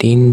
3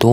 2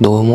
2